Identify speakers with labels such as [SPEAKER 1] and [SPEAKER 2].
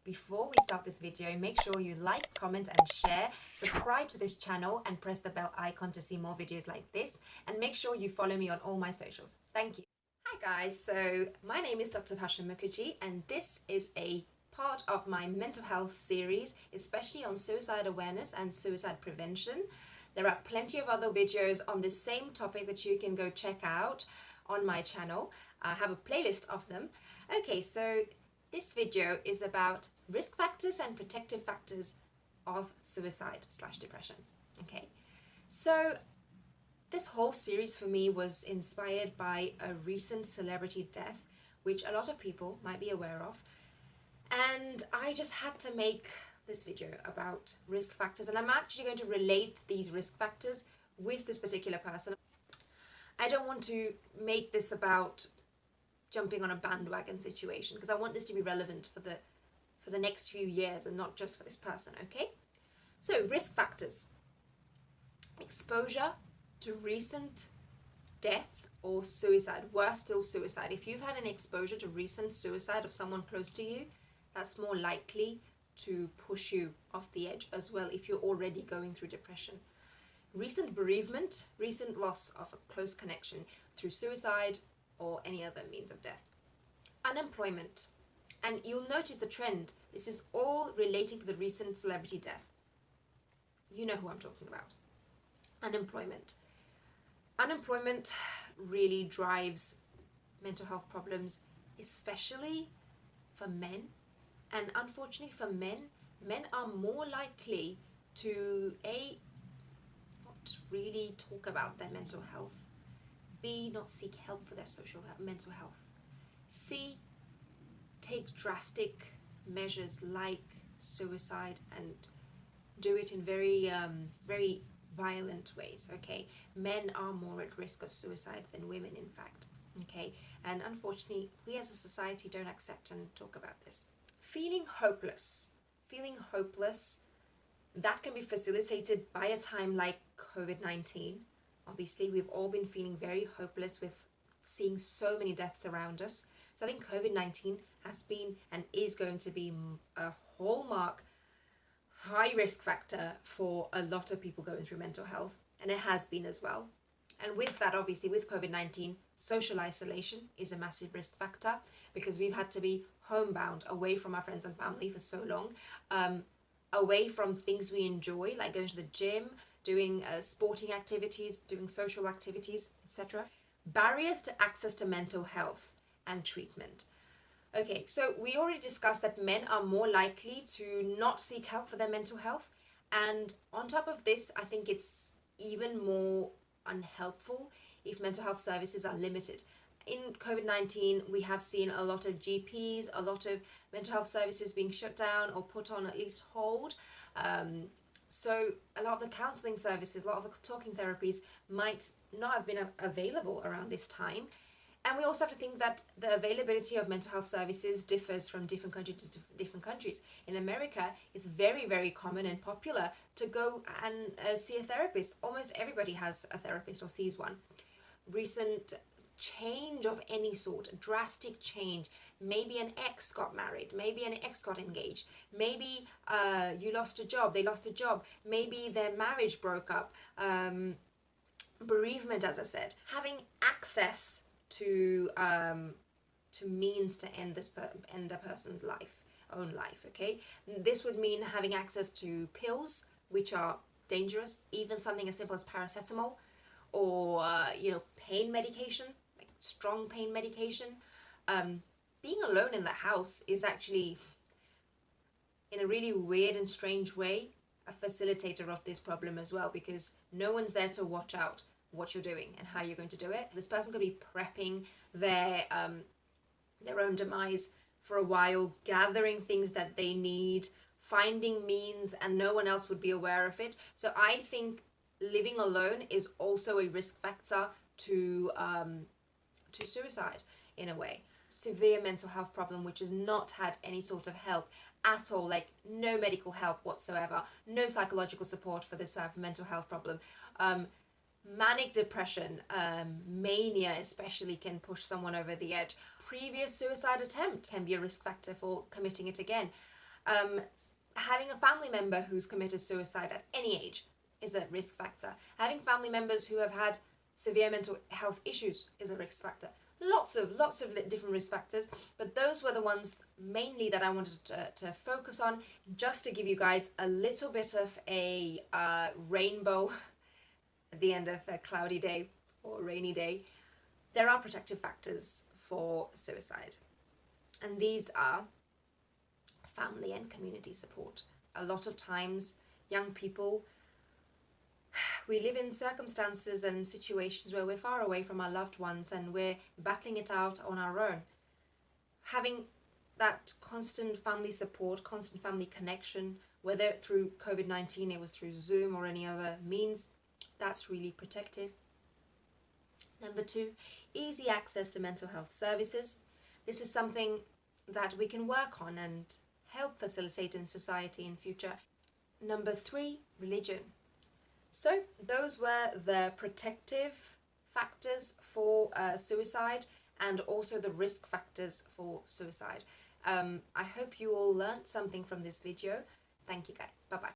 [SPEAKER 1] Before we start this video, make sure you like, comment and share, subscribe to this channel and press the bell icon to see more videos like this, and make sure you follow me on all my socials. Thank you. Hi guys, so my name is Dr. Pasha Mukherjee and this is a part of my mental health series, especially on suicide awareness and suicide prevention. There are plenty of other videos on the same topic that you can go check out on my channel. I have a playlist of them. Okay, so this video is about risk factors and protective factors of suicide/depression. Okay, so this whole series for me was inspired by a recent celebrity death, which a lot of people might be aware of. And I just had to make this video about risk factors, and I'm actually going to relate these risk factors with this particular person. I don't want to make this about jumping on a bandwagon situation because I want this to be relevant for the next few years and not just for this person, okay? So, risk factors. Exposure to recent death or suicide, worse still suicide. If you've had an exposure to recent suicide of someone close to you, that's more likely to push you off the edge as well if you're already going through depression. Recent bereavement, recent loss of a close connection through suicide or any other means of death. Unemployment. And you'll notice the trend. This is all relating to the recent celebrity death. You know who I'm talking about. Unemployment. Unemployment really drives mental health problems, especially for men. And unfortunately for men, men are more likely to A, not really talk about their mental health, B, not seek help for their mental health, C, take drastic measures like suicide and do it in very violent ways, okay? Men are more at risk of suicide than women, in fact, okay? And unfortunately, we as a society don't accept and talk about this. Feeling hopeless, that can be facilitated by a time like COVID-19. Obviously, we've all been feeling very hopeless with seeing so many deaths around us. So I think COVID-19 has been and is going to be a hallmark high risk factor for a lot of people going through mental health, and it has been as well. And with that, obviously, with COVID-19, social isolation is a massive risk factor because we've had to be homebound, away from our friends and family for so long, away from things we enjoy, like going to the gym, doing sporting activities, doing social activities, etc. Barriers to access to mental health and treatment. Okay, so we already discussed that men are more likely to not seek help for their mental health. And on top of this, I think it's even more unhelpful if mental health services are limited. In COVID-19, we have seen a lot of GPs, a lot of mental health services being shut down or put on at least hold. So a lot of the counselling services, a lot of the talking therapies might not have been available around this time. And we also have to think that the availability of mental health services differs from different country to different countries. In America, it's very, very common and popular to go and see a therapist. Almost everybody has a therapist or sees one. Recent change of any sort, drastic change. Maybe an ex got married, maybe an ex got engaged, maybe you lost a job, they lost a job, maybe their marriage broke up. Bereavement, as I said. Having access to means to end a person's own life, okay? This would mean having access to pills, which are dangerous, even something as simple as paracetamol, or pain medication, like strong pain medication. Being alone in the house is actually, in a really weird and strange way, a facilitator of this problem as well, because no one's there to watch out what you're doing and how you're going to do it. This person could be prepping their own demise for a while, gathering things that they need, finding means, and no one else would be aware of it. So I think living alone is also a risk factor to suicide in a way. Severe mental health problem which has not had any sort of help at all, like no medical help whatsoever, no psychological support for this type of mental health problem. Manic depression, mania especially, can push someone over the edge. Previous suicide attempt can be a risk factor for committing it again. Having a family member who's committed suicide at any age is a risk factor. Having family members who have had severe mental health issues is a risk factor. Lots of different risk factors, but those were the ones mainly that I wanted to focus on, just to give you guys a little bit of a rainbow at the end of a cloudy day or rainy day. There are protective factors for suicide, and these are family and community support. A lot of times, young people, we live in circumstances and situations where we're far away from our loved ones and we're battling it out on our own. Having that constant family support, constant family connection, whether through COVID-19, it was through Zoom or any other means, that's really protective. Number 2, easy access to mental health services. This is something that we can work on and help facilitate in society in future. Number 3, religion. So those were the protective factors for suicide and also the risk factors for suicide. I hope you all learned something from this video. Thank you guys. Bye-bye.